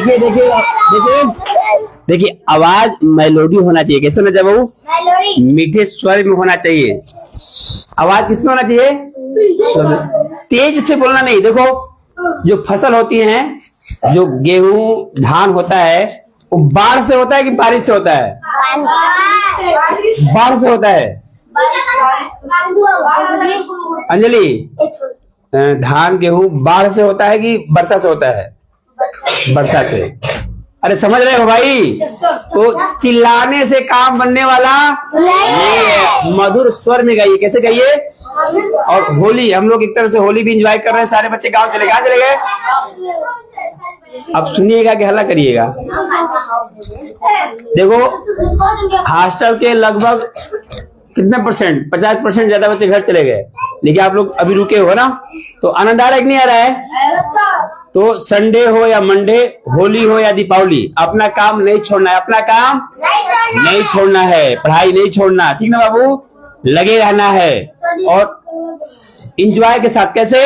देखिए देखिए देखिए देखिए, आवाज मेलोडी होना चाहिए। कैसे होना चाहिए बाबू? मीठे स्वर में होना चाहिए। आवाज किसमें होना चाहिए? तेज से बोलना नहीं। देखो, जो फसल होती है, जो गेहूं धान होता है, वो बाढ़ से होता है कि बारिश से होता है? बाढ़ से होता है। अंजलि, धान गेहूं बाढ़ से होता है कि वर्षा से होता है? वर्षा से। अरे समझ रहे हो भाई? तो चिल्लाने से काम बनने वाला नहीं है, मधुर स्वर में गाइए। कैसे गाइए? और होली, हम लोग एक तरह से होली भी एंजॉय कर रहे हैं। सारे बच्चे गांव चले गए। अब सुनिएगा कि हल्ला करिएगा। देखो, हॉस्टल के लगभग कितने परसेंट, 50% ज्यादा बच्चे घर चले गए, लेकिन आप लोग अभी रुके हो ना, तो आनंद आ रहा है कि नहीं आ रहा है? तो संडे हो या मंडे, होली हो या दीपावली, अपना काम नहीं छोड़ना है। अपना काम नहीं छोड़ना है, पढ़ाई नहीं छोड़ना, ठीक ना बाबू? लगे रहना है और इंजॉय के साथ। कैसे?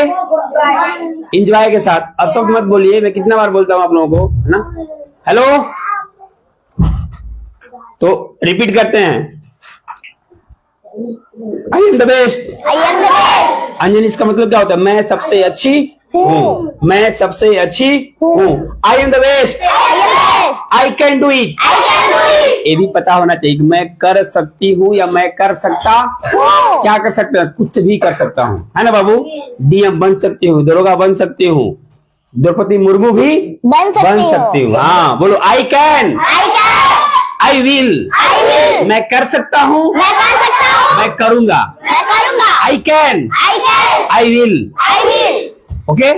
इंजॉय के साथ। अब सब मत बोलिए, मैं कितना बार बोलता हूँ आप लोगों को, है ना? हेलो, तो रिपीट करते हैं। आई एम द बेस्ट। अंजलि, इसका मतलब क्या होता है? मैं सबसे अच्छी हूँ। मैं सबसे अच्छी हूँ। आई am the best. I can do it. ये भी पता होना चाहिए कि मैं कर सकती हूँ या मैं कर सकता हूँ। क्या कर सकते हैं? कुछ भी कर सकता हूँ, है ना बाबू? डीएम बन सकती हूँ, दरोगा बन सकती हूँ, द्रौपदी मुर्मू भी बन सकती हूँ। हाँ बोलो, आई कैन, आई विल, मैं कर सकता हूँ, मैं करूंगा, I can, I will. Okay,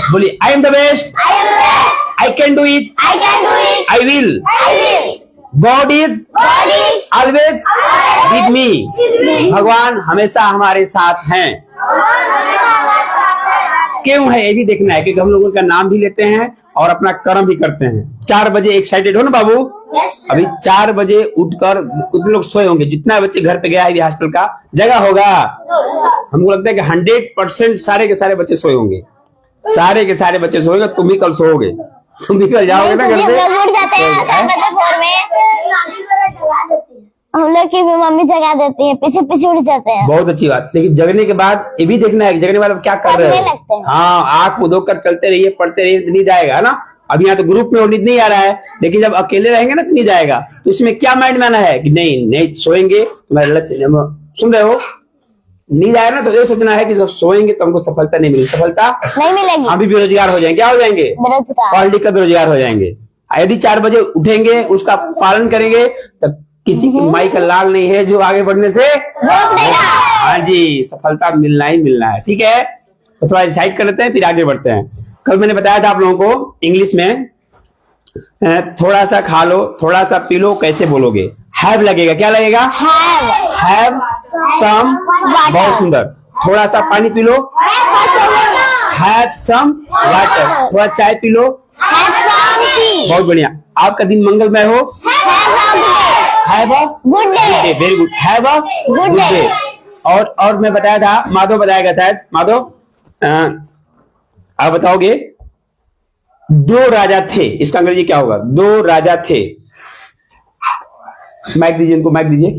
बोलिए, I am the best, I can do it, I will, god is always with me. भगवान हमेशा हमारे साथ हैं। क्यों है ये भी देखना है, क्योंकि हम लोग उनका नाम भी लेते हैं और अपना कर्म भी करते हैं। 4 बजे एक्साइटेड हो ना बाबू? अभी 4 बजे उठकर उतने लोग सोए होंगे, जितना बच्चे घर पे गया है हॉस्टल का जगह होगा, हमको लगता है कि 100% सारे के सारे बच्चे सोए होंगे। सारे के सारे बच्चे सोएंगे। तुम भी कल सोओगे, तुम भी कल जाओगे ना घर से। हम लोग की भी मम्मी जगा देती है, पीछे पीछे उठ जाते हैं। बहुत अच्छी बात। लेकिन जगने के बाद ये भी देखना है कि जगने के बाद क्या कर रहे हो। हाँ, आंख मुंह धोकर चलते रहिए, पढ़ते रहिए, नींद आएगा ना। अब यहाँ तो ग्रुप में नींद नहीं आ रहा है, लेकिन जब अकेले रहेंगे ना तो नींद आएगा। तो इसमें क्या माइंड में आना है कि नहीं सोएंगे, तुम्हारे लक्ष्य सुन रहे हो, नींद आएगा ना तो ये सोचना है कि जब सोएंगे तो हमको सफलता नहीं मिलेगी। सफलता नहीं मिलेगी, हम भी बेरोजगार हो जाएंगे। क्या हो जाएंगे? बेरोजगार। पढ़ लिख कर बेरोजगार हो जाएंगे। यदि 4 बजे उठेंगे, उसका पालन करेंगे, तब किसी की माई का लाल नहीं है जो आगे बढ़ने से रोक देगा। हाँ जी, सफलता मिलना ही मिलना है। ठीक है, तो थोड़ा डिसाइड कर लेते हैं, फिर आगे बढ़ते हैं। कल मैंने बताया था आप लोगों को इंग्लिश में, थोड़ा सा खा लो, थोड़ा सा पी लो, कैसे बोलोगे? हैव लगेगा। क्या लगेगा? Have some. बहुत सुंदर। थोड़ा सा पानी पी लो, हैव सम वाटर। थोड़ा चाय पी लो, बहुत बढ़िया। आपका दिन मंगलमय हो। Have a good day. Very good, have a good day. और मैं बताया था, माधव बताएगा शायद। माधव, आप बताओगे, 2 राजा थे, इसका अंग्रेजी क्या होगा? 2 राजा थे। माइक दीजिए इनको, माइक दीजिए।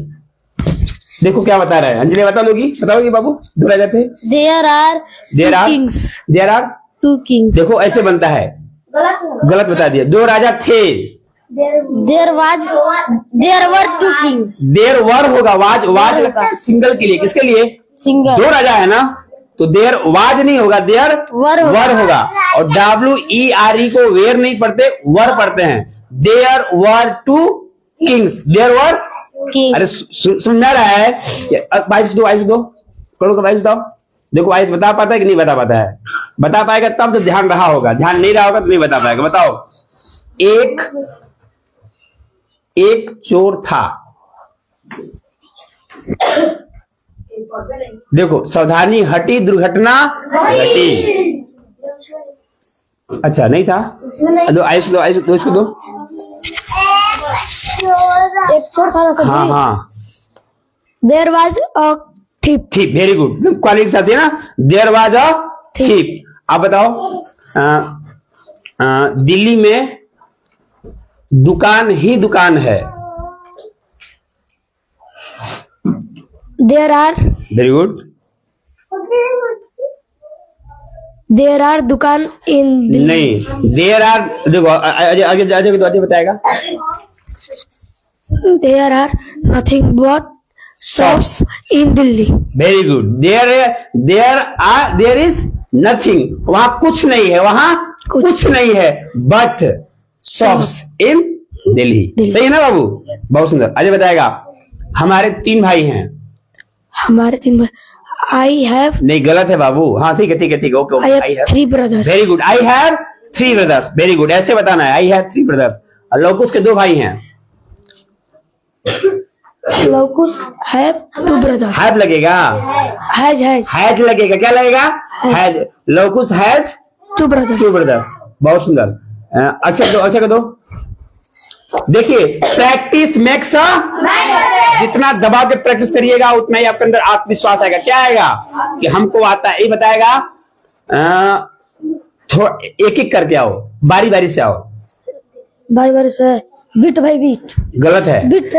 देखो क्या बता रहा है। अंजलि बता दोगी? बताओगी बाबू? 2 राजा थे। There are two kings। देखो ऐसे बनता है, गलत बता दिया। 2 राजा थे। There were 2 kings। देर वर होगा, वाज लगता है सिंगल के लिए। किसके लिए? सिंगल। 2 राजा है ना, तो देर वाज नहीं होगा, देर वर होगा। और WERE को वेर नहीं पढ़ते, वर पढ़ते हैं। There were 2 kings. There were king. अरे सुनना रहा है? 22 दो करोड़ का 22 बताओ। देखो आयुष बता पाता है कि नहीं बता पाता है? बता पाएगा तब तो ध्यान रहा होगा, ध्यान नहीं रहा होगा तो नहीं बता पाएगा। बताओ। एक चोर था। देखो, सावधानी हटी, दुर्घटना घटी। अच्छा नहीं था। दो आयुष दो, आयुष दो, इसको दो। एक चोर था। हाँ। There was a thief। thief, very good. Quality साथ है ना। There was a thief। आप बताओ, दिल्ली में दुकान ही दुकान है। There are very good. दुकान in Delhi. नहीं, देयर आर, देखो आगे बताएगा। There are nothing but shops in Delhi. Very good. There is nothing, वहां कुछ नहीं है, वहां कुछ नहीं है, बट शॉप्स इन दिल्ली। सही है ना बाबू? बहुत सुंदर। अजय बताएगा। हमारे 3 भाई हैं। हमारे 3 भाई। I have नहीं, गलत है बाबू। हाँ ठीक है, okay. I have 3 brothers. Very good. I have 3 brothers. Very good, ऐसे बताना है। I have 3 brothers. और लौकुश के 2 भाई हैं। Locus have 2 brothers. हैव लगेगा, हैज लगेगा। क्या लगेगा? Has. Lavkush has 2 brothers. 2 brothers. बहुत सुंदर। अच्छा कर दो। देखिए, प्रैक्टिस मेक्स अ, जितना दबा के प्रैक्टिस करिएगा उतना ही आपके अंदर आत्मविश्वास आएगा। क्या आएगा? कि हमको आता है, ये बताएगा। एक एक करके आओ, बारी बारी से आओ। बारी से बीट बाई बीट। गलत है। बीट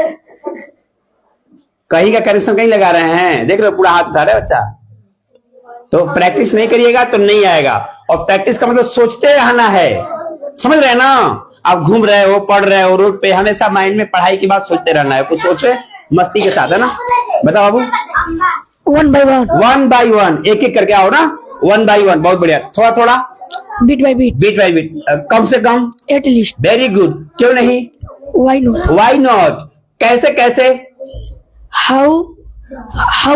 कहीं का करेक्शन कहीं लगा रहे हैं। देख रहे हो, पूरा हाथ उठा रहे बच्चा। तो प्रैक्टिस नहीं करिएगा तो नहीं आएगा। और प्रैक्टिस का मतलब सोचते रहना है। समझ रहे हैं ना? आप घूम रहे हो, पढ़ रहे हो रोड पे, हमेशा माइंड में पढ़ाई की बात सोचते रहना है। कुछ सोचे मस्ती के साथ, है ना? बताओ बाबू। 1 by 1. 1 by 1, एक एक करके आओ ना। 1 by 1, बहुत बढ़िया। थोड़ा beat by beat. Beat by beat. कम से कम At least. Very good. क्यों नहीं? Why not? Why not? कैसे? How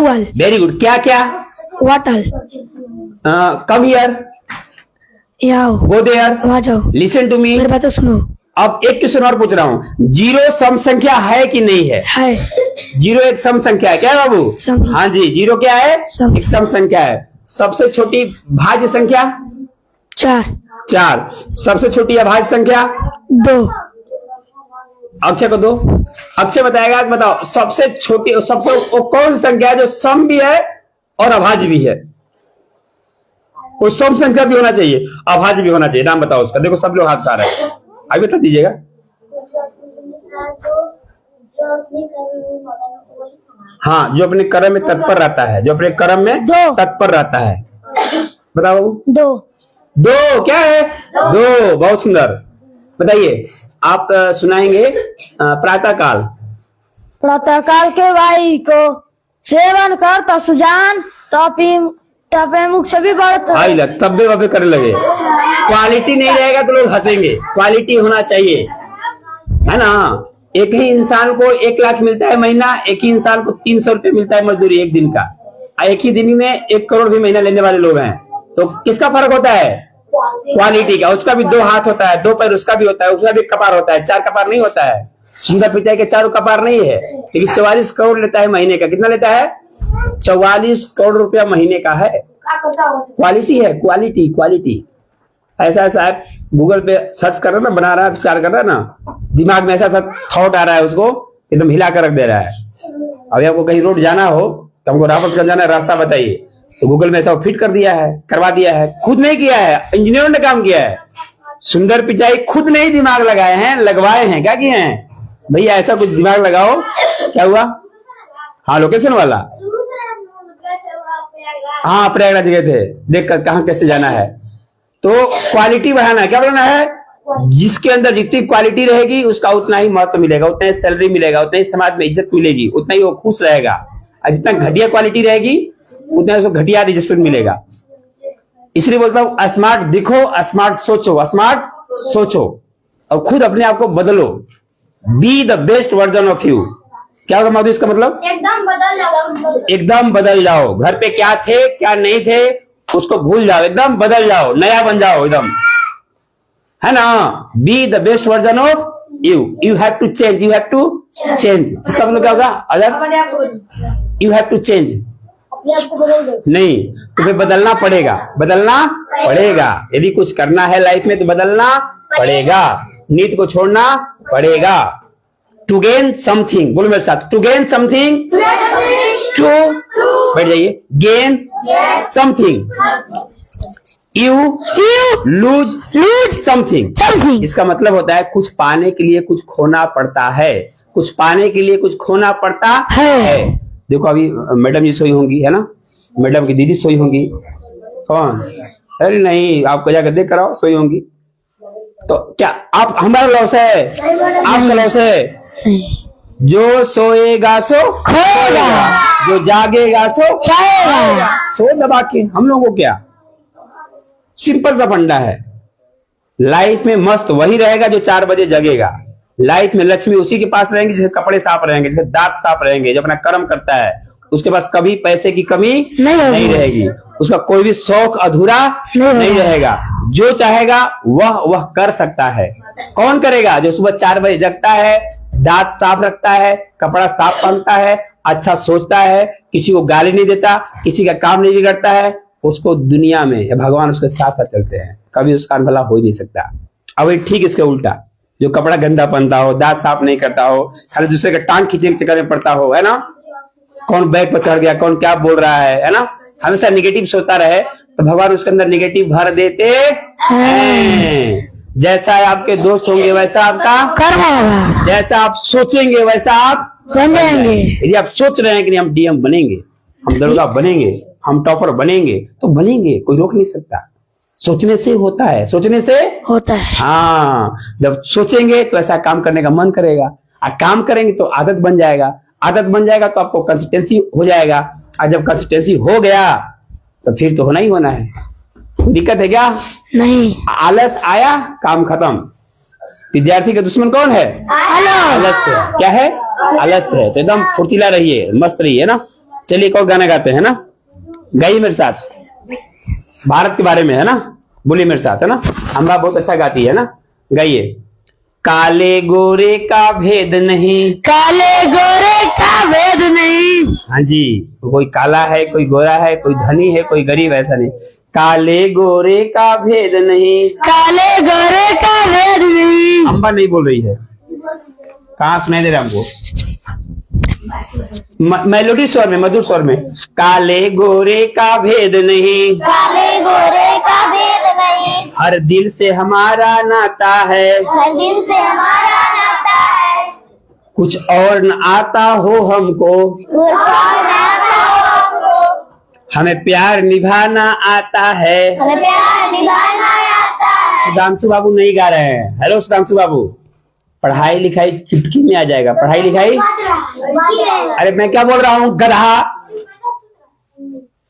all? Very good. क्या? What all? कम हियर, आओ। गो देयर, वहाँ जाओ। Listen to me. मेरी बात तो सुनो। अब एक क्वेश्चन और पूछ रहा हूँ। 0 सम संख्या है कि नहीं है? है। 0 एक सम संख्या है। क्या है बाबू? सम। हाँ जी, 0 क्या है? सम। एक सम संख्या है। सबसे छोटी भाज्य संख्या 4। सबसे छोटी अभाज्य संख्या 2। अक्षय को 2। अक्षय बताएगा। बताओ, सबसे छोटी, वो कौन सी संख्या है जो सम भी है और अभाज्य भी है? कोई सम संख्या भी होना चाहिए, अभाज्य भी होना चाहिए। नाम बताओ उसका। देखो सब लोग हाथ उठा रहे हैं। आगे बता दीजिएगा। हाँ, जो अपने कर्म में तत्पर रहता है। तत्पर रहता है। बताओ। 2 क्या है? 2। बहुत सुंदर। बताइए, आप सुनाएंगे प्रातः काल के वायु को सेवन करता सुजान, तपे मुख से भी बढ़ता। आई लग तब्बे वब्बे करने लगे। क्वालिटी नहीं रहेगा तो लोग हंसेंगे। क्वालिटी होना चाहिए, है ना? एक ही इंसान को 1 लाख मिलता है महीना, एक ही इंसान को 300 रुपये मिलता है मजदूरी एक दिन का। एक ही दिन में 1 करोड़ भी महीना लेने वाले लोग हैं। तो किसका फर्क होता है? क्वालिटी का। उसका भी 2 हाथ होता है, 2 पैर उसका भी होता है, उसका भी कपार होता है, 4 कपार नहीं होता है। सुंदर पिचाई के 4 कपार नहीं है, लेकिन 44 करोड़ लेता है महीने का। कितना लेता है? 44 करोड़ रुपया महीने का है। क्वालिटी है, क्वालिटी। ऐसा ऐप गूगल पे सर्च कर रहा है ना, बना रहा है, आविष्कार कर रहा है ना, दिमाग में ऐसा थॉट आ रहा है, उसको एकदम हिला कर रख दे रहा है। अभी आपको कहीं रोड जाना हो तो हमको राफसगंज जाना है, रास्ता बताइए, तो गूगल में ऐसा फिट कर दिया है, करवा दिया है। खुद नहीं किया है, इंजीनियरों ने काम किया है। सुंदर पिचाई खुद नहीं दिमाग लगाए हैं, लगवाए हैं। क्या किए हैं भैया? ऐसा कुछ दिमाग लगाओ। क्या हुआ? हाँ, लोकेशन वाला। हाँ, प्रयागराज गए थे, देखकर कहाँ कैसे जाना है। तो क्वालिटी बढ़ाना है। क्या बढ़ाना है? जिसके अंदर जितनी क्वालिटी रहेगी उसका उतना ही महत्व मिलेगा, उतना ही सैलरी मिलेगा, उतना ही समाज में इज्जत मिलेगी, उतना ही वो खुश रहेगा। और जितना घटिया क्वालिटी रहेगी उतना उसको घटिया रिस्पेक्ट मिलेगा। इसलिए बोलता हूँ, स्मार्ट दिखो, स्मार्ट सोचो और खुद अपने आप को बदलो। B the best version of you. क्या होगा मधु? इसका मतलब एकदम बदल जाओ। घर पे क्या थे क्या नहीं थे उसको भूल जाओ, एकदम बदल जाओ, नया बन जाओ एकदम, है ना? Be the best version of you have to change. इसका मतलब क्या होगा? Others you have to change. नहीं, तुम्हें बदलना पड़ेगा। यदि कुछ करना है लाइफ में तो बदलना पड़ेगा, नीति को छोड़ना पड़ेगा। टू गेन समथिंग, बोलो मेरे साथ, टू गेन समथिंग, टू बैठ जाइए, gain something. You lose something. Something. इसका मतलब होता है कुछ पाने के लिए कुछ खोना पड़ता है, कुछ पाने के लिए कुछ खोना पड़ता है। देखो अभी मैडम जी सोई होंगी, है ना, मैडम की दीदी सोई होंगी। कौन? अरे नहीं, आपको जाकर देख कर आओ, सोई होंगी। तो क्या आप हमारा लॉस है? आपका लॉस है। जो सोएगा सो खोएगा, जो जागेगा सो पाएगा। सो दबा के हम लोगों को क्या, सिंपल सा फंडा है। लाइफ में मस्त वही रहेगा जो 4 बजे जगेगा। लाइफ में लक्ष्मी उसी के पास रहेंगे जैसे कपड़े साफ रहेंगे, जैसे दांत साफ रहेंगे, जो अपना कर्म करता है उसके पास कभी पैसे की कमी नहीं रहेगी, उसका कोई भी शौक अधूरा नहीं रहेगा। जो चाहेगा वह कर सकता है। कौन करेगा? जो सुबह 4 बजे जगता है, दांत साफ रखता है, कपड़ा साफ पहनता है, अच्छा सोचता है, किसी को गाली नहीं देता, किसी का काम नहीं बिगड़ता है, उसको दुनिया में भगवान उसके साथ साथ चलते हैं, कभी उसका भला हो ही नहीं सकता। अब ठीक इसके उल्टा, जो कपड़ा गंदा पहनता हो, दांत साफ नहीं करता हो, खाली दूसरे का टांग खींचने के चक्कर में पड़ता हो, है ना, कौन बैग पर चढ़ गया, कौन क्या बोल रहा है ना, हमेशा निगेटिव सोचता रहे, तो भगवान उसके अंदर निगेटिव भर देते हैं। जैसा आपके दोस्त होंगे वैसा आपका कर्म होगा, जैसा आप सोचेंगे वैसा आप बन जाएंगे। यदि आप सोच रहे हैं कि हम डीएम बनेंगे, हम दरोगा बनेंगे, हम टॉपर बनेंगे, तो बनेंगे, कोई रोक नहीं सकता। सोचने से होता है, सोचने से होता है। हाँ, जब सोचेंगे तो ऐसा काम करने का मन करेगा, और काम करेंगे तो आदत बन जाएगा, आदत बन जाएगा तो आपको कंसिस्टेंसी हो जाएगा, और जब कंसिस्टेंसी हो गया तो फिर तो होना ही होना है। कोई दिक्कत है क्या? नहीं। आलस आया, काम खत्म। विद्यार्थी का दुश्मन कौन है? आलस्य। क्या है? आलस्य है। तो एकदम फुर्तीला रहिए, मस्त रहिए ना। चलिए एक और गाना गाते हैं ना, गाइए मेरे साथ, भारत के बारे में, है ना, बोलिए मेरे साथ, है ना, अम्बा बहुत अच्छा गाती है ना, गाइए। काले गोरे का भेद नहीं, काले गोरे का भेद नहीं। हाँ जी, कोई काला है, कोई गोरा है, कोई धनी है, कोई गरीब, ऐसा नहीं। काले गोरे का भेद नहीं, काले गोरे का भेद नहीं। अम्बा नहीं बोल रही है, कहाँ सुनाई दे रहा हमको? मेलोडी स्वर में, मधुर स्वर में। काले गोरे का भेद नहीं, काले गोरे का भेद नहीं। हर दिल से हमारा नाता है, हर दिल से हमारा नाता है। कुछ और न आता हो हमको, कुछ और नाता हो हमको। हमें प्यार निभाना आता है। हमें प्यार निभाना आता है। सुधांशु बाबू नहीं गा रहे हैं। हेलो सुधांशु बाबू, पढ़ाई लिखाई चुटकी में आ जाएगा, पढ़ाई लिखाई। अरे मैं क्या बोल रहा हूँ, गधा।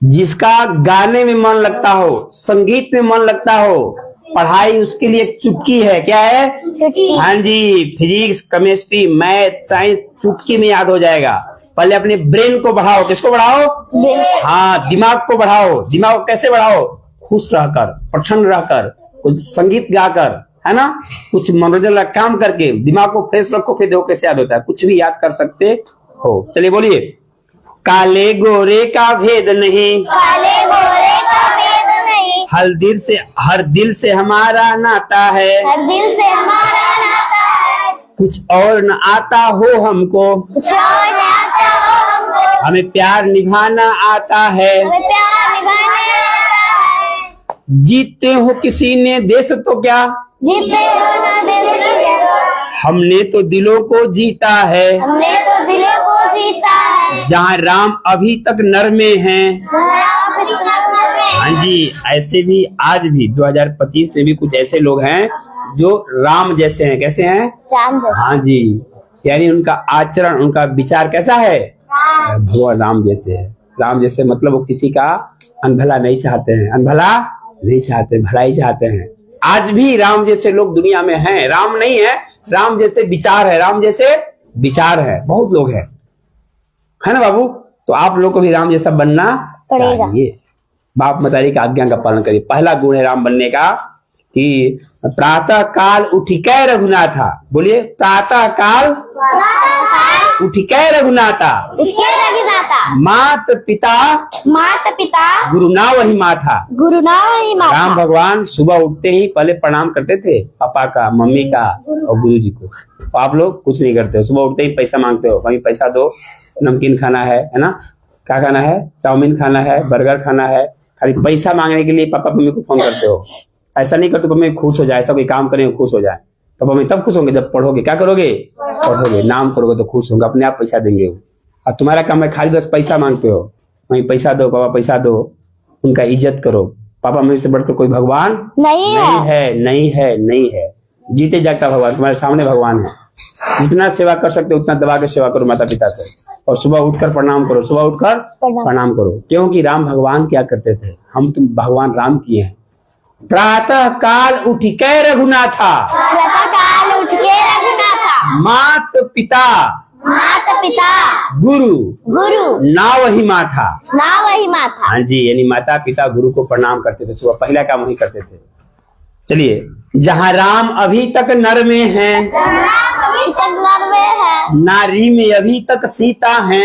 जिसका गाने में मन लगता हो, संगीत में मन लगता हो, पढ़ाई उसके लिए एक चुटकी है। क्या है? चुटकी। हाँ जी, फिजिक्स, केमिस्ट्री, मैथ, साइंस चुटकी में याद हो जाएगा। पहले अपने ब्रेन को बढ़ाओ। किसको बढ़ाओ? हाँ, दिमाग को बढ़ाओ। दिमाग को कैसे बढ़ाओ? खुश रहकर, प्रसन्न रहकर, कुछ संगीत गाकर, है ना, कुछ मनोरंजन का काम करके दिमाग को फ्रेश रखो, फिर देखो कैसे याद होता है। कुछ भी याद कर सकते हो। चलिए बोलिए। काले गोरे का भेद नहीं, काले गोरे का भेद नहीं। हर दिल से हमारा नाता है, हर दिल से हमारा नाता है। कुछ और न आता हो हमको, कुछ और नाता हो हमको। हमें प्यार निभाना आता है। हमें प्यार निभाना आता है। जीतते हो किसी ने देश तो क्या, जीते हो ना देश क्या, हमने तो दिलों को जीता है। हमने तो दिलों को जीता है। जहाँ राम अभी तक नर में हैं। हाँ जी, ऐसे भी आज भी 2025 में भी कुछ ऐसे लोग हैं जो राम जैसे हैं। कैसे हैं? राम जैसे। हाँ जी, यानी उनका आचरण, उनका विचार कैसा है? भगवान राम जैसे है। राम जैसे मतलब वो किसी का अनभला नहीं चाहते हैं, अनभला नहीं चाहते, भलाई चाहते हैं। आज भी राम जैसे लोग दुनिया में हैं। राम नहीं है, राम जैसे विचार है, राम जैसे विचार है, बहुत लोग हैं, है ना बाबू। तो आप लोग को भी राम जैसा बनना चाहिए। बाप मतारी का आज्ञा का पालन करिए। पहला गुण है राम बनने का कि प्रातः काल उठिकै रघुनाथा। बोलिए, प्रातः काल उठिकै रघुनाथा। मात पिता गुरु ना वही माथा। गुरु ना वही माथा। राम भगवान सुबह उठते ही पहले प्रणाम करते थे पापा का, मम्मी का और गुरु जी को। तो आप लोग कुछ नहीं करते हो, सुबह उठते ही पैसा मांगते हो, मम्मी पैसा दो, नमकीन खाना है ना, क्या खाना है, चाउमीन खाना है, बर्गर खाना है, खाली पैसा मांगने के लिए पापा मम्मी को फोन करते हो। ऐसा नहीं करते मम्मी खुश हो जाए, ऐसा कोई काम करें खुश हो जाए। तो मम्मी तब खुश होंगे जब पढ़ोगे। क्या करोगे? पढ़ोगे, नाम करोगे तो खुश होंगे, अपने आप पैसा देंगे। और तुम्हारा काम है खाली बस पैसा मांगते हो। मम्मी पैसा दो, पापा पैसा दो। उनका इज्जत करो। पापा मम्मी से बढ़कर कोई भगवान नहीं है। जीते जागता भगवान तुम्हारे सामने भगवान है। जितना सेवा कर सकते हो उतना दबा के सेवा करो माता पिता से। और सुबह उठकर प्रणाम करो, सुबह उठकर प्रणाम करो। क्योंकि राम भगवान क्या करते थे, हम तुम भगवान राम किए हैं। प्रातः काल उठ के रघुनाथा, मात पिता गुरु नावहि माथा। हाँ जी, यानी माता पिता गुरु को प्रणाम करते थे, सुबह पहला काम वही करते थे। चलिए, जहाँ राम अभी तक नर में है, नारी में अभी तक सीता है।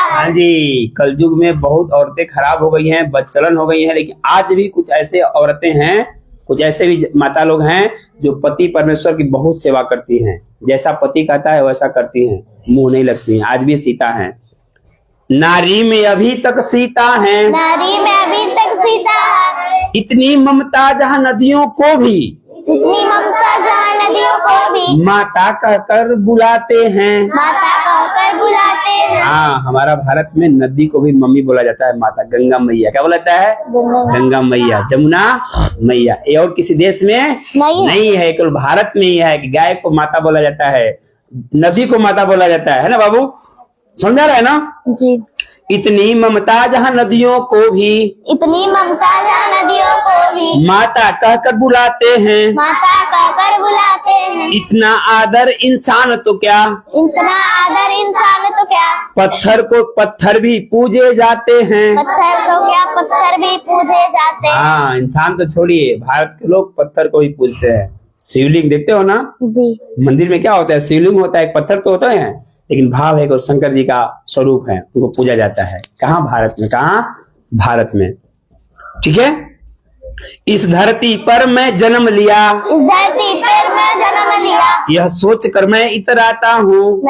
हाँ जी, कलयुग में बहुत औरतें खराब हो गई हैं, बदचलन हो गई हैं, लेकिन आज भी कुछ ऐसे औरतें हैं, कुछ ऐसे भी माता लोग हैं जो पति परमेश्वर की बहुत सेवा करती हैं। जैसा पति कहता है वैसा करती हैं, मुंह नहीं लगती हैं। आज भी सीता हैं। नारी में अभी तक सीता है, इतनी ममता जहाँ नदियों को भी माता कहकर बुलाते हैं। हाँ, हमारा भारत में नदी को भी मम्मी बोला जाता है, माता। गंगा मैया क्या बोला जाता है? गंगा मैया, जमुना मैया। ये और किसी देश में नहीं है, केवल भारत में ही है कि गाय को माता बोला जाता है, नदी को माता बोला जाता है ना बाबू? समझा रहा है ना जी? इतनी ममता जहाँ नदियों को भी माता कहकर बुलाते हैं। इतना आदर इंसान तो क्या, पत्थर को पत्थर भी पूजे जाते हैं। हाँ, इंसान तो छोड़िए, भारत के लोग पत्थर को भी पूजते हैं। शिवलिंग देखते हो ना जी? मंदिर में क्या होता है? शिवलिंग होता है, एक पत्थर तो होता है, लेकिन भाव है कि शंकर जी का स्वरूप है, उनको पूजा जाता है। कहाँ? भारत में। कहाँ? भारत में। ठीक है। इस धरती पर मैं जन्म लिया, यह सोच कर मैं इतराता हूँ।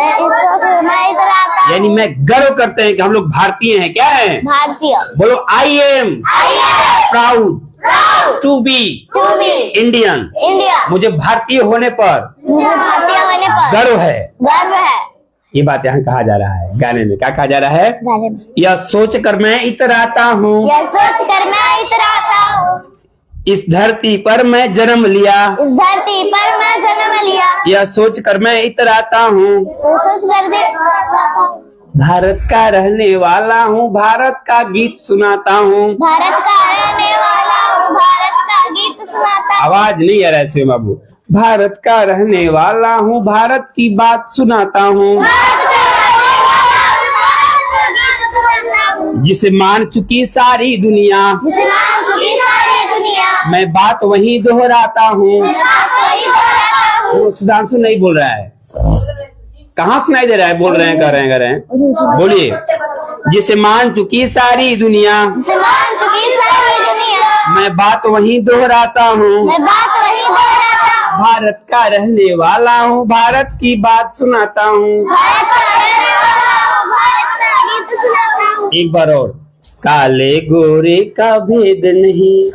यानी मैं गर्व करते हैं कि हम लोग भारतीय हैं। क्या है? भारतीय। बोलो, I am proud to be Indian. मुझे भारतीय होने पर गर्व है। ये बात यहाँ कहा जा रहा है गाने में। क्या कहा जा रहा है? गाने में। यह सोच कर मैं इतराता हूँ, इस धरती पर मैं जन्म लिया, यह सोच कर मैं इतराता हूँ। भारत का रहने वाला हूँ, भारत का गीत सुनाता हूँ। आवाज नहीं आ रहा है शिव बाबू। भारत का रहने वाला हूँ, भारत की बात सुनाता हूँ। जिसे मान चुकी सारी दुनिया, मैं बात वही दोहराता हूँ। सुधांशु नहीं बोल रहा है। कहाँ सुनाई दे रहा है? बोल रहे हैं, कर रहे हैं। बोलिए। जिसे मान चुकी सारी दुनिया, मैं बात वही दोहराता हूँ। भारत का रहने वाला हूँ, भारत की बात सुनाता हूँ। एक बार और। काले गोरे का भेद नहीं,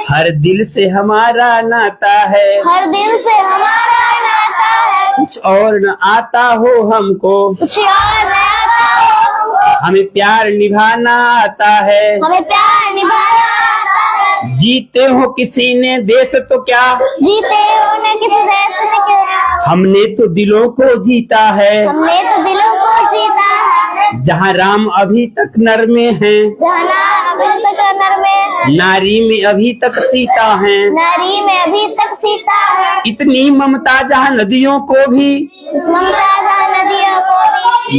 हर दिल से हमारा नाता है। कुछ और न आता हो हमको, हमें प्यार निभाना आता है। जीते हो किसी ने देश तो क्या, हमने तो दिलों को जीता है। जहाँ राम अभी तक नर में है, नारी में अभी तक सीता है। इतनी ममता जहाँ नदियों को भी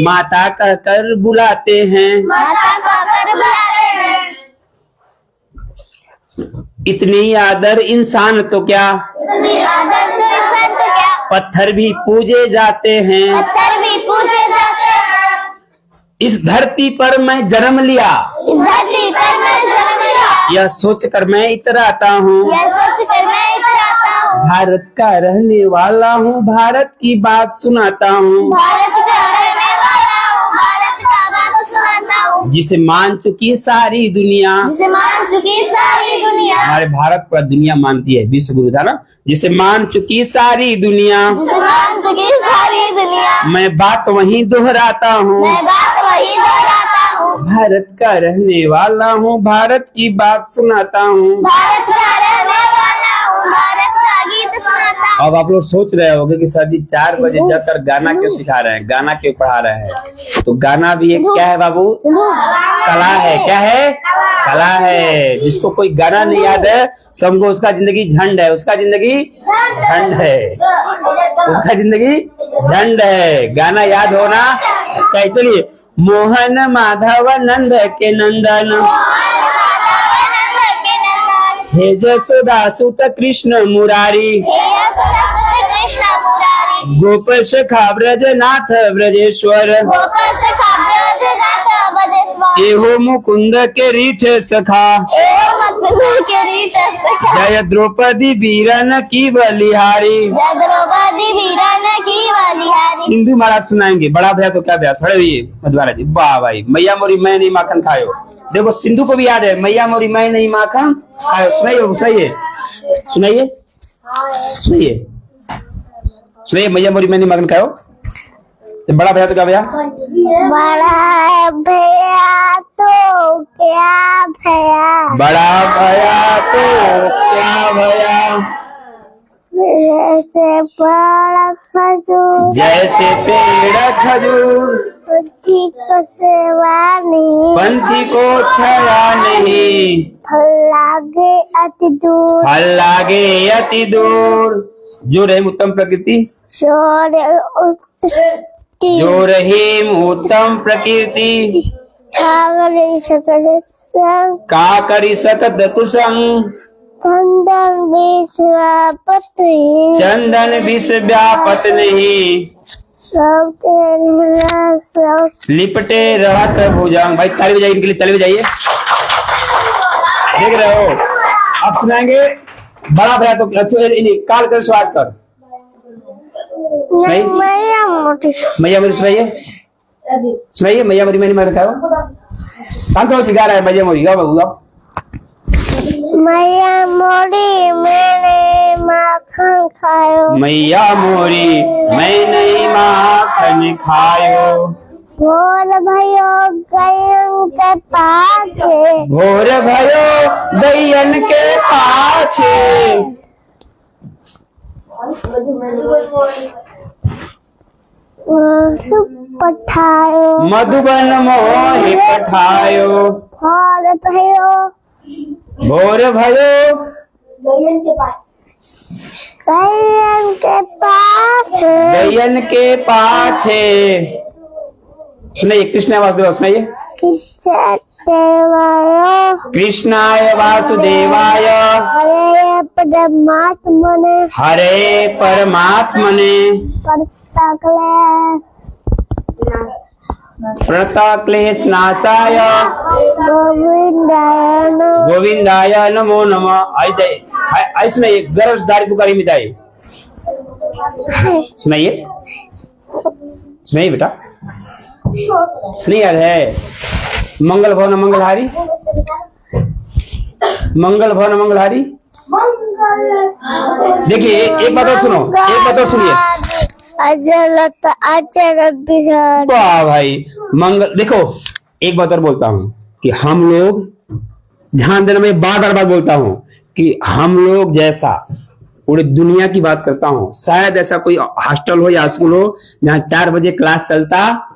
माता कहकर बुलाते हैं। इतनी आदर इंसान तो क्या, पत्थर भी पूजे जाते हैं। इस धरती पर मैं जन्म लिया, यह सोच कर मैं इतराता हूँ। भारत का रहने वाला हूँ, भारत की बात सुनाता हूँ। सुनाता हूँ, जिसे मान चुकी सारी दुनिया। जिसे मान चुकी सारी दुनिया, हमारे भारत पूरा दुनिया मानती है, विश्व गुरु था ना। जिसे मान चुकी सारी दुनिया, जिसे मान चुकी सारी दुनिया, मैं बात वही दोहराता हूँ। मैं बात वही दोहराता हूँ, भारत का रहने वाला हूँ, भारत की बात सुनाता हूँ। भारत का रहने वाला हूँ, भारत का गीत सुनाता हूँ। अब आप लोग सोच रहे होंगे कि सर जी 4 बजे जाकर गाना क्यों सिखा रहे हैं, गाना क्यों पढ़ा रहे हैं। तो गाना भी एक क्या है बाबू, कला है। क्या है, कला है। जिसको कोई गाना नहीं याद है समझो उसका जिंदगी झंड है, उसका जिंदगी झंड है, उसका जिंदगी झंड है। गाना याद होना चाहिए। चलिए, मोहन माधव नंद के नंदन, हे जसोदा सुत कृष्ण मुरारी, कृष्ण मुरारी, गोप सखा ब्रजनाथ ब्रजेश्वर, गोपाल सखा ब्रजनाथ बदेश्वर, एहो मुकुंद के रीठ सखा, एवं मत के रीठ सखा, जय द्रौपदी वीरन की बलिहारी। जय द्रौपदी वीरन की बलिहारी। सिंधु महाराज सुनाएंगे, बड़ा भैया तो क्या भैया खड़े हुई मधुबारा जी। वाह भाई, मैया मोरी मैं नहीं माखन खायो। देखो सिंधु को भी याद है, मैया मोरी मैं नहीं माखन खायो। सुनाइए सुनाइए सुनाइए सुनाइए सुनाइए, मैया मोरी मैं नहीं माखन खायो। तो बड़ा भैया तो क्या भैया, बड़ा भैया तो क्या भैया, बड़ा भैया तो क्या भैया, जैसे बड़ा खजूर, जैसे पेड़ खजूर, बुद्धि को सेवा नहीं, पंथी को छया नहीं, फल लागे अति दूर, फल लागे अति दूर। जो रहीम उत्तम प्रकृति, शोर उत्ती, जो रहीम उत्तम प्रकृति, सागर सकल संग, का करी सकत कुसंग, चंदन विश्वापति, चंदन विष व्यापत नहीं, सब तेरे सब लिपटे रहत भुजंग। भाई ताली बजाइए इनके लिए, ताली बजाइए। देख रहे हो, अब सुनाएंगे बड़ा भैया तो काल कर स्वाद कर। नहीं? मैया मोटी मैया मोरी सुनाइए, सुनाइए मैया मोरी मैंने मार खाओ। शांत हो, गा रहा है मैया मोरी, गाओ बाबू गाओ। मैया मोरी मैंने माखन खायो, मैया मोरी मैं नहीं माखन खायो, भोर भयो गयन के पाछे, भोर भयो दैयन के पाछे, पठायो, मधुबन मोहि पठायो, भोर भयो भोर भयो गयन के पाछे, दैयन के पाछे। सुनाइए कृष्ण वासुदेव, सुनाइए। देवाय कृष्णाय वासुदेवाय, हरे परमात्मने, हरे परमात्मने, प्रणतक्लेश नाशाय, गोविंदाय नमः, गोविंदाय नमो नमः। आई सुनाइए, गरज दारी पुकारी मिटाई। सुनाइए सुनाइए बेटा, नहीं याद है। मंगल भवन मंगलहारी, मंगल भवन मंगलहारी। देखिए एक बात और सुनो, एक बात और सुनिए। अजलत अचर बिहार, वाह भाई, मंगल। देखो एक बात और बोलता हूँ कि हम लोग, ध्यान देना, मैं बार बार बोलता हूँ कि हम लोग जैसा पूरी दुनिया की बात करता हूँ, शायद ऐसा कोई हॉस्टल हो या स्कूल हो जहाँ 4 बजे क्लास चलता,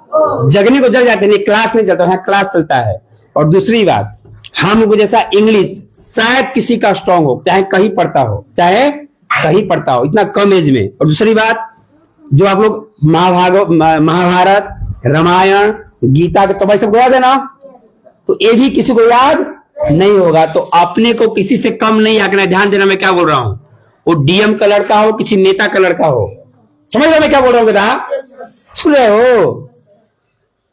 जगने को जग जाते नहीं, क्लास नहीं चलता, यहाँ क्लास चलता है। और दूसरी बात, हम लोग जैसा इंग्लिश शायद किसी का स्ट्रांग हो, चाहे कहीं पढ़ता हो, चाहे कहीं पढ़ता हो, इतना कम एज में। और दूसरी बात, जो आप लोग महाभारत, रामायण, गीता के तो सबको याद है ना, तो ये भी किसी को याद नहीं होगा। तो अपने को किसी से कम नहीं आंकना। ध्यान देना मैं क्या बोल रहा हूं, वो डीएम का लड़का हो, किसी नेता का लड़का हो, समझ रहे मैं क्या बोल रहा हूँ बेटा, सुन रहे हो।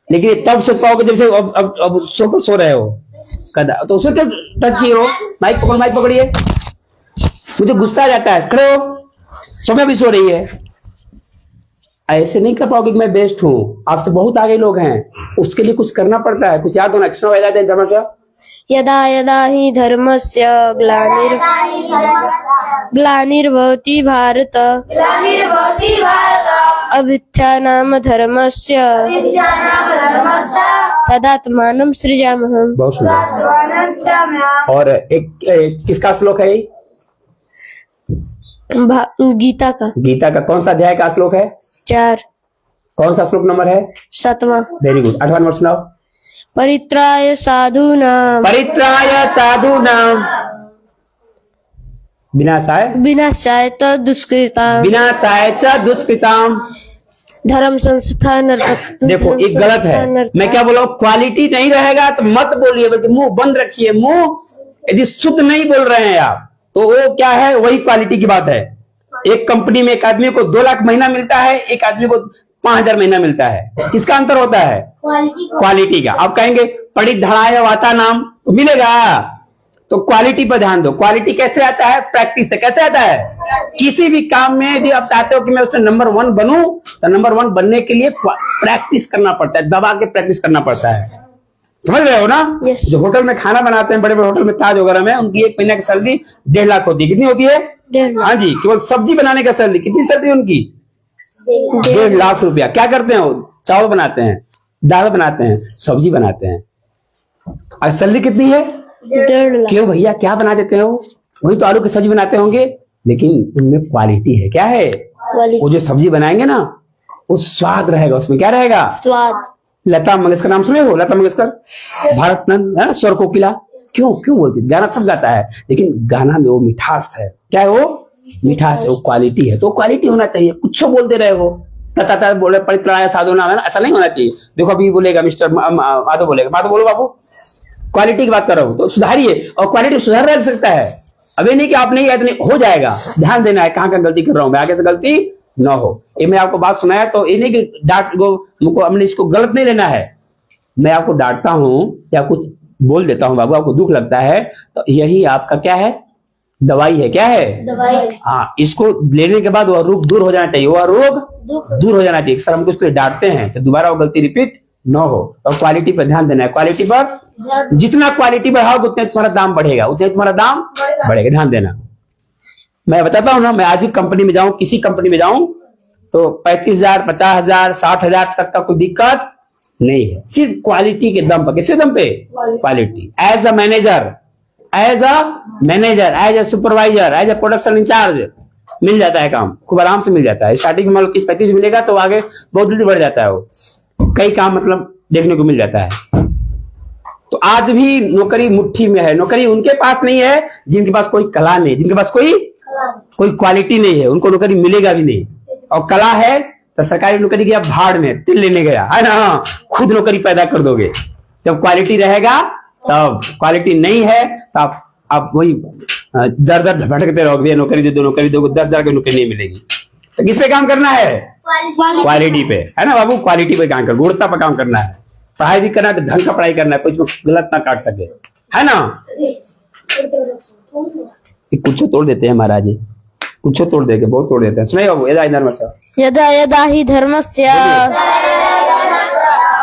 लेकिन तब सो पाओगे जब से अब सो रहे हो कदा, तो उसको क्या टच किए हो। माइक पकड़ो, माइक पकड़िए, मुझे गुस्सा आ जाता है। खड़े हो, समय भी सो रही है। ऐसे नहीं कर पाओगे कि मैं बेस्ट हूँ, आपसे बहुत आगे लोग हैं, उसके लिए कुछ करना पड़ता है, कुछ याद होना। कृष्ण वेदांत धर्मस्य यदा यदा हि धर्मस्य ग्लानिर्भवति भारत अभ्युत्थानं धर्मस्य तदात्मानं सृजाम्यहम्। बहुत सुंदर। और एक किसका श्लोक है? गीता का। गीता का कौन सा अध्याय का श्लोक है? 4। कौन सा श्लोक नंबर है? 7वां। Very good. 8वां नंबर सुनाओ। परित्राय साधूनां विनाशाय च दुष्कृतां धर्म संस्थानार्थं। देखो एक गलत है, मैं क्या बोला, क्वालिटी नहीं रहेगा तो मत बोलिए, बल्कि मुंह बंद रखिए। मुंह यदि शुद्ध नहीं बोल रहे हैं आप तो वो क्या है, वही क्वालिटी की बात है। एक कंपनी में एक आदमी को 2 लाख महीना मिलता है, एक आदमी को 5,000 महीना मिलता है। किसका अंतर होता है? क्वालिटी का। आप कहेंगे पढ़ित धड़ाया वाता नाम तो मिलेगा, तो क्वालिटी पर ध्यान दो। क्वालिटी कैसे आता है? प्रैक्टिस से। कैसे आता है? किसी भी काम में यदि आप चाहते हो कि मैं उसमें नंबर 1 बनूं, तो नंबर 1 बनने के लिए प्रैक्टिस करना पड़ता है, दबा के प्रैक्टिस करना पड़ता है। समझ रहे हो ना? yes. जो होटल में खाना बनाते हैं, बड़े बड़े होटल में, ताज वगैरह में, उनकी 1 महीने की सैलरी 1.5 लाख होती है। कितनी होती है? 1.5 लाख। हाँ जी, केवल सब्जी बनाने का सैलरी। कितनी सैलरी उनकी? 1.5 लाख रुपया। क्या करते हैं? चावल बनाते हैं, दाल बनाते हैं, सब्जी बनाते हैं, और सैलरी कितनी है? 1.5 लाख। क्यों भैया, क्या बना देते हो? वही तो आलू की सब्जी बनाते होंगे, लेकिन उनमें क्वालिटी है। क्या है? वो जो सब्जी बनाएंगे ना, वो स्वाद रहेगा, उसमें क्या रहेगा? स्वाद। लता मंगेशकर नाम सुने हो? लता मंगेशकर, भारत नंद है ना, स्वर कोकिला। क्यों बोलती? गाना सब गाता है, लेकिन गाना में वो मिठास है। क्या है वो? मिठास है, वो क्वालिटी है। तो क्वालिटी होना चाहिए। कुछ बोलते रहे हो, तथा बोले परित्राय साधु नाम, है ना, ऐसा नहीं होना चाहिए। देखो अभी बोलेगा मिस्टर माधव, बोलेगा माधव बोलो बाबू, क्वालिटी की बात कर रहा हूं तो सुधारिए। और क्वालिटी सुधार रह सकता है, अभी नहीं कि आप नहीं आए तो नहीं, हो जाएगा। ध्यान देना है कहां गलती कर रहा हूं मैं, आगे से गलती न हो। ये मैं आपको बात सुनाया तो ये नहीं कि डांट मुझको, हमने इसको गलत नहीं लेना है। मैं आपको डांटता हूं या कुछ बोल देता हूं बाबू, आपको दुख लगता है, तो यही आपका क्या है? दवाई है। क्या है? दवाई। हाँ, इसको लेने के बाद वह रोग दूर हो जाना चाहिए, वह रोग दूर हो जाना चाहिए। सर हमको इसको डांटते हैं तो दोबारा वो गलती रिपीट न हो। और क्वालिटी पर ध्यान देना है। क्वालिटी पर जितना क्वालिटी बढ़ाओगे उतना तुम्हारा दाम बढ़ेगा, उतना तुम्हारा दाम बढ़ेगा। ध्यान देना। मैं बताता हूं ना, मैं आज भी कंपनी में जाऊं, किसी कंपनी में जाऊं, तो 35,000, 50,000, 60,000 तक का कोई दिक्कत नहीं है। सिर्फ क्वालिटी के दम पर। किसके दम पे? Quality. As a manager, as a supervisor, as a production incharge मिल जाता है काम, खूब आराम से मिल जाता है। स्टार्टिंग में मान लो 30-35 मिलेगा तो आगे बहुत जल्दी बढ़ जाता है। वो कई काम मतलब देखने को मिल जाता है। तो आज भी नौकरी मुट्ठी में है। नौकरी उनके पास नहीं है जिनके पास कोई कला नहीं, जिनके पास कोई क्वालिटी नहीं है, उनको नौकरी मिलेगा भी नहीं। और कला है तो सरकारी नौकरी गया भाड़ में, तिल लेने गया, है ना, खुद नौकरी पैदा कर दोगे। जब क्वालिटी रहेगा तब, क्वालिटी नहीं है तो आप वही दर दर भटकते रहोगे, नौकरी दे दो, नौकरी दो, 10,000 की नौकरी नहीं मिलेगी। तो किस पे काम करना है? क्वालिटी पे, है ना बाबू। क्वालिटी पे काम कर, गुणवत्ता पे काम करना है। पढ़ाई भी करना है तो ढंग का पढ़ाई करना है, कोई इसमें गलत ना काट सके, है ना। कुछ तोड़ देते हैं महाराज जी, कुछ तोड़ देंगे, बहुत तोड़ देते हैं। सुनाइए बाबू। यदा यदा हि धर्मस्य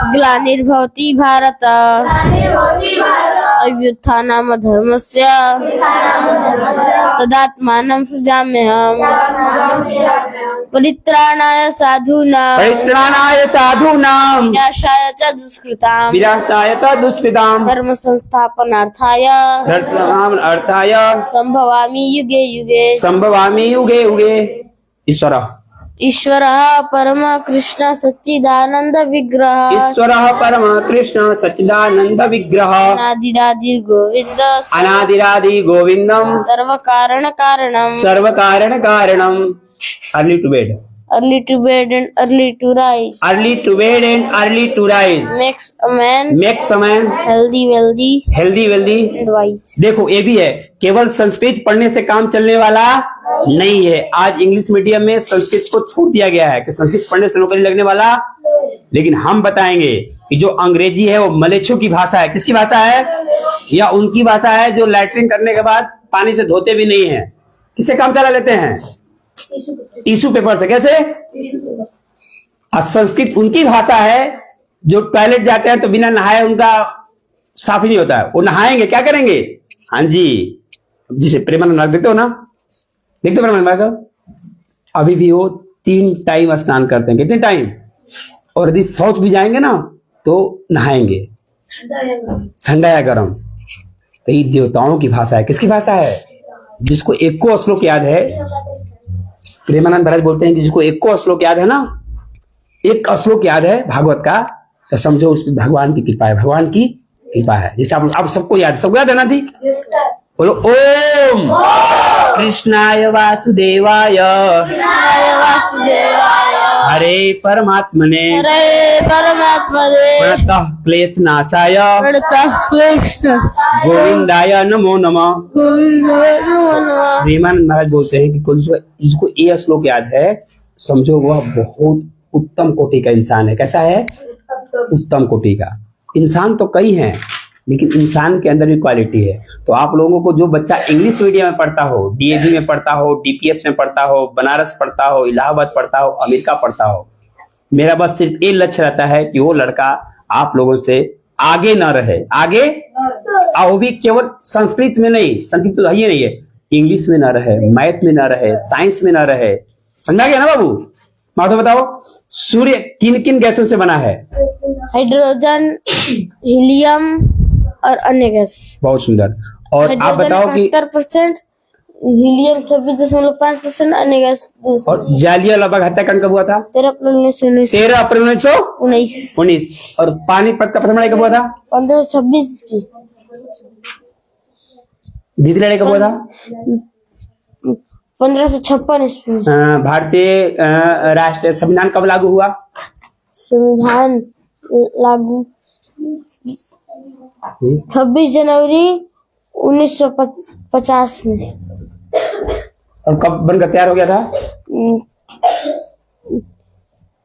ग्लानिर्भवति भारत अभ्युत्थानं धर्मस्य तदात्मानं सृजाम्यहम्। परित्राणाय साधूनां विनाशाय च दुष्कृतां धर्म संस्थापनार्थाय संभवामि युगे युगे। ईश्वरः परम कृष्ण सच्चिदानंद विग्रह अनादिरादि गोविंदम सर्व कारण कारणम। Early to bed and early to rise makes a man healthy, wealthy and wise। देखो ये भी है, केवल संस्कृत पढ़ने से काम चलने वाला नहीं है। आज इंग्लिश मीडियम में संस्कृत को छोड़ दिया गया है कि संस्कृत पढ़ने से नौकरी लगने वाला, लेकिन हम बताएंगे कि जो अंग्रेजी है वो मलेच्छों की भाषा है। किसकी भाषा है? या उनकी भाषा है जो लैट्रिन करने के बाद पानी से धोते भी नहीं है। किससे काम चला लेते हैं? टिश्यू पेपर से। कैसे? संस्कृत उनकी भाषा है जो टॉयलेट जाते हैं तो बिना नहाए उनका साफ ही नहीं होता है, वो नहाएंगे क्या करेंगे। हाँ जी, जिसे प्रेमानंद महाराज देखते हो ना, देखते हो प्रेमानंद महाराज, अभी भी वो 3 टाइम स्नान करते हैं। कितने टाइम? और यदि शौच भी जाएंगे ना तो नहाएंगे, ठंडा या गर्म। तो ये देवताओं की भाषा है। किसकी भाषा है? जिसको 1 श्लोक याद है, प्रेमानंद महाराज बोलते हैं कि जिसको 1 श्लोक याद है ना, 1 श्लोक याद है भागवत का, तो समझो उसमें भगवान की कृपा है, भगवान की कृपा है। जैसे आप सबको याद है ना थी? बोलो ओम कृष्णाय वासुदेवाय हरे परमात्मने प्रणतः क्लेश नाशाय गोविंदाय नमो नमः। प्रेमानंद महाराज बोलते हैं कि जिसको ये श्लोक याद है, समझो वह बहुत उत्तम कोटि का इंसान है। कैसा है? उत्तम कोटि का। इंसान तो कई हैं, लेकिन इंसान के अंदर भी क्वालिटी है। तो आप लोगों को जो बच्चा इंग्लिश मीडियम में पढ़ता हो, डीएवी में पढ़ता हो, डीपीएस में पढ़ता हो, बनारस पढ़ता हो, इलाहाबाद पढ़ता हो, अमेरिका पढ़ता हो, मेरा बस सिर्फ एक लक्ष्य रहता है कि वो लड़का आप लोगों से आगे न रहे, आगे वो भी केवल संस्कृत में नहीं, संस्कृत तो ही नहीं है, इंग्लिश में ना रहे, मैथ में ना रहे, साइंस में ना रहे। समझा गया ना बाबू? माधव बताओ, सूर्य किन किन गैसों से बना है? हाइड्रोजन, हीलियम और अन्य गैस। बहुत सुंदर। और आप बताओ कि 70%, हीलियम 26.5%, अन्य गैस। और जालियांवाला हत्याकांड कब हुआ था? 13 अप्रैल 1919। 13 अप्रैल 1919। और पानीपत का प्रथम लड़ाई कब हुआ था? 1526 की। द्वितीय लड़ाई कब हुआ था? 1556 ईस्वी। भारतीय राष्ट्रीय संविधान कब लागू हुआ? संविधान लागू 26 जनवरी 1950 में। और कब बनकर तैयार हो गया था?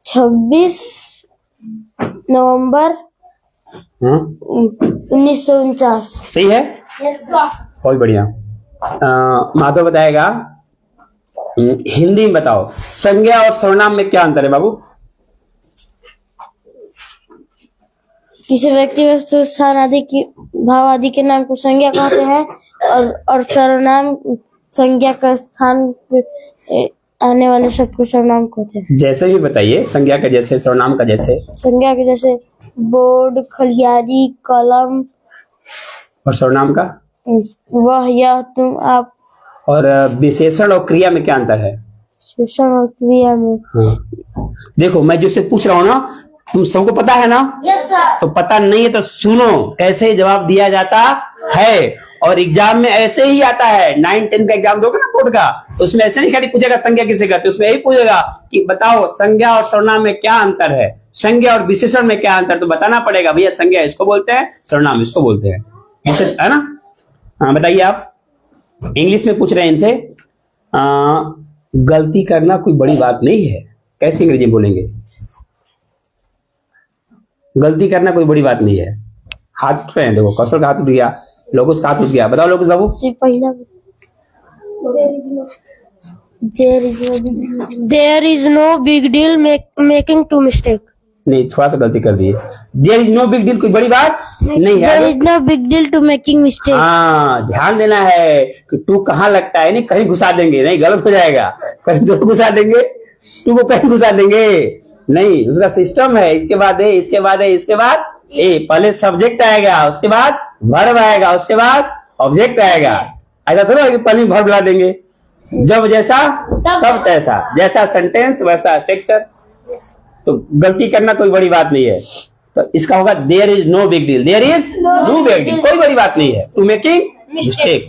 26 नवंबर 1949। सही है, बहुत बढ़िया। माधव बताएगा। हिंदी में बताओ, संज्ञा और सर्वनाम में क्या अंतर है बाबू? किसी व्यक्ति, वस्तु, स्थान आदि की भाव आदि के नाम को संज्ञा कहते हैं और सर्वनाम संज्ञा का स्थान आने वाले शब्द को सर्वनाम कहते हैं। जैसे भी बताइए, संज्ञा का जैसे, सर्वनाम का जैसे। संज्ञा के जैसे बोर्ड, खलियारी, कलम। और सर्वनाम का? वह, यह, तुम, आप। और विशेषण और क्रिया में क्या अंतर है? विशेषण और क्रिया में देखो, मैं जिससे पूछ रहा हूँ ना, तुम सबको पता है ना? Yes sir. तो पता नहीं है तो सुनो कैसे जवाब दिया जाता है। और एग्जाम में ऐसे ही आता है, 9-10 का एग्जाम दोगे ना बोर्ड का, तो उसमें ऐसे नहीं खाली पूछेगा संज्ञा किसे कहते, उसमें यही पूछेगा कि बताओ संज्ञा और सर्वनाम में क्या अंतर है, संज्ञा और विशेषण में क्या अंतर। तो बताना पड़ेगा भैया, संज्ञा इसको बोलते हैं, सर्वनाम इसको बोलते हैं, है ना? हाँ बताइए। आप इंग्लिश में पूछ रहे हैं इनसे, गलती करना कोई बड़ी बात नहीं है, कैसे अंग्रेजी में बोलेंगे? गलती करना कोई बड़ी बात नहीं है। हाथ उठ रहे हैं, देखो कौशल का हाथ उठ गया, लोगोस का हाथ उठ गया। बताओ लोगोस बाबू। पहला, there is no big deal making to mistake. नहीं, थोड़ा सा गलती कर दिए। There is no big deal, कोई बड़ी बात नहीं है। There is no big deal to making mistake. हाँ, ध्यान देना है कि टू कहाँ लगता है, नहीं कहीं घुसा देंगे, नहीं गलत हो जाएगा। कहीं तो घुसा देंगे, टू को कहीं घुसा देंगे नहीं, उसका सिस्टम है। इसके बाद ए, इसके बाद ए, इसके बाद ए। पहले सब्जेक्ट आएगा, उसके बाद वर्ब आएगा, उसके बाद ऑब्जेक्ट आएगा। ऐसा थोड़ा कि पहले वर्ब ला देंगे। जब जैसा तब तैसा, जैसा सेंटेंस वैसा स्ट्रक्चर। तो गलती करना कोई बड़ी बात नहीं है। तो इसका होगा there is no big deal, there is no big deal, कोई बड़ी बात नहीं है। टू मेकिंग मिस्टेक,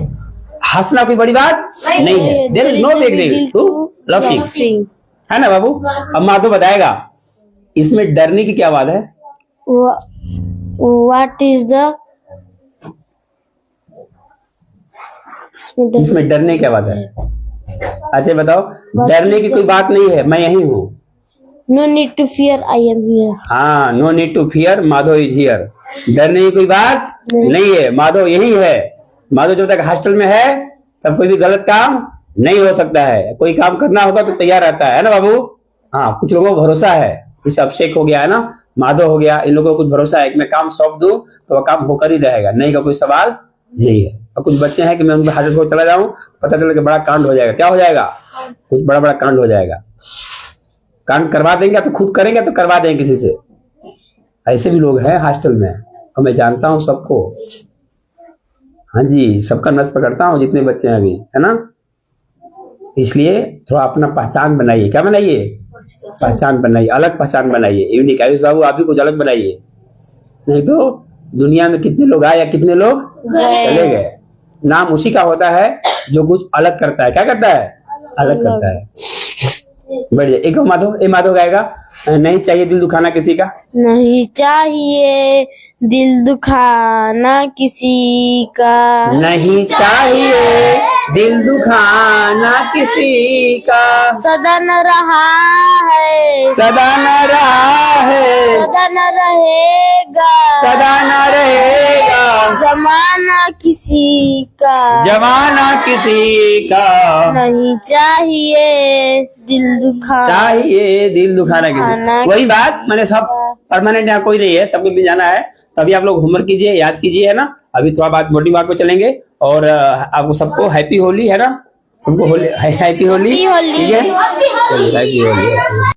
हंसना कोई बड़ी बात नहीं है। There is no big deal to laughing, है ना बाबू? अब माधव बताएगा इसमें डरने की क्या बात है? व्हाट इज द, इसमें डरने की क्या बात है? अच्छा बताओ, डरने की कोई बात नहीं है, मैं यही हूँ। No need to fear, I am here. हाँ, no need to fear, Madhav is here. डरने की कोई बात नहीं है, माधव यही है। माधव जब तक हॉस्टल में है तब कोई भी गलत काम नहीं हो सकता है। कोई काम करना होगा तो तैयार रहता है ना बाबू? हाँ, कुछ लोगों को भरोसा है, जैसे अभिषेक हो गया है ना, माधव हो गया, इन लोगों को कुछ भरोसा है कि मैं काम सौंप दूं तो वह काम होकर ही रहेगा, नहीं का कोई सवाल नहीं है। और कुछ बच्चे हैं कि मैं उनके हाजिर हो चला जाऊं, पता चला कि बड़ा कांड हो जाएगा। क्या हो जाएगा? कुछ बड़ा बड़ा कांड हो जाएगा। कांड करवा देंगे तो खुद करेंगे तो करवा देंगे किसी से। ऐसे भी लोग हैं हॉस्टल में और मैं जानता हूं सबको। हाँ जी, सबका नस पकड़ता हूँ जितने बच्चे हैं अभी, है ना। इसलिए थोड़ा अपना पहचान बनाइए। क्या बनाइए? पहचान बनाइए, अलग पहचान बनाइए, यूनिक। आयुष बाबू आप भी कुछ अलग बनाइए, नहीं तो दुनिया में कितने लोग आए या कितने लोग चले गए। नाम उसी का होता है जो कुछ अलग करता है। क्या करता है? अलग करता है। बढ़िया। एक माधव गाएगा, नहीं चाहिए दिल दुखाना किसी का। नहीं चाहिए दिल दुखाना किसी का, नहीं चाहिए दिल दुखाना किसी का, सदा न रहा है, सदा न रहा है, सदा न रहेगा, सदा न रहेगा, जमाना किसी का, जमाना किसी का, नहीं चाहिए दिल दुखाना। चाहिए दिल दुखाना किसी का। वही बात, मैंने सब परमानेंट यहाँ कोई नहीं है, सबको भी जाना है। तो अभी आप लोग होमवर्क कीजिए, याद कीजिए, है ना। अभी थोड़ा बात मोटी बात पे चलेंगे और आपको सबको हैप्पी होली, है ना। सबको होली, हैप्पी होली, ठीक है। हैप्पी होली।